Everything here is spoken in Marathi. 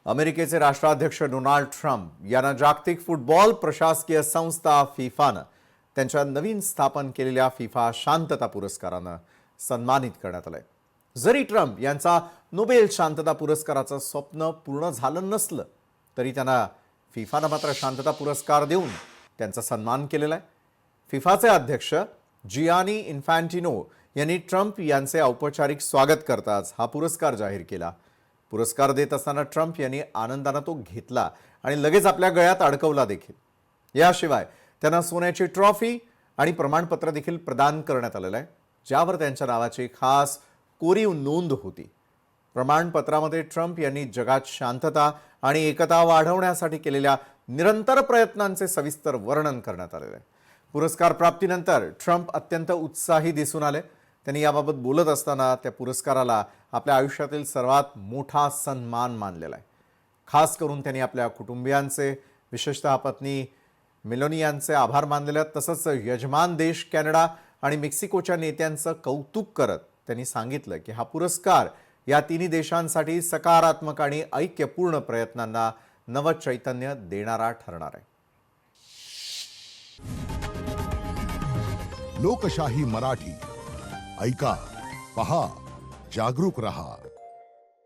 अमेरिकेचे राष्ट्राध्यक्ष डोनाल्ड ट्रम्प यांना जागतिक फुटबॉल प्रशासकीय संस्था फिफानं त्यांच्या नवीन स्थापन केलेल्या फिफा शांतता पुरस्कारानं सन्मानित करण्यात आलंय। जरी ट्रम्प यांचा नोबेल शांतता पुरस्काराचं स्वप्न पूर्ण झालं नसलं तरी त्यांना फिफानं मात्र शांतता पुरस्कार देऊन त्यांचा सन्मान केलेला आहे। फिफाचे अध्यक्ष जियानी इन्फॅन्टिनो यांनी ट्रम्प यांचे औपचारिक स्वागत करताच हा पुरस्कार जाहीर केला। पुरस्कार देत असताना ट्रम्प यांनी आनंदाने तो घेतला आणि लगेच आपल्या गळ्यात अडकवला देखील। याशिवाय त्यांना सोन्याची ट्रॉफी आणि प्रमाणपत्र देखील प्रदान करण्यात आलेलं आहे, ज्यावर त्यांच्या नावाची खास कोरीव नोंद होती। प्रमाणपत्रामध्ये ट्रम्प यांनी जगात शांतता आणि एकता वाढवण्यासाठी केलेल्या निरंतर प्रयत्नांचे सविस्तर वर्णन करण्यात आलेले आहे। पुरस्कार प्राप्तीनंतर ट्रम्प अत्यंत उत्साही दिसून आले। त्यांनी याबाबत बोलत असताना त्या पुरस्काराला आपल्या आयुष्यातील सर्वात मोठा सन्मान मानलेला आहे। खास करून त्यांनी आपल्या कुटुंबियांचे, विशेषतः पत्नी मेलोनियांचे आभार मानलेले आहेत। तसंच यजमान देश कॅनडा आणि मेक्सिकोच्या नेत्यांचं कौतुक करत त्यांनी सांगितलं की हा पुरस्कार या तिन्ही देशांसाठी सकारात्मक आणि ऐक्यपूर्ण प्रयत्नांना नवचैतन्य देणारा ठरणार आहे। लोकशाही मराठी ऐका, पहा, जागरूक रहा।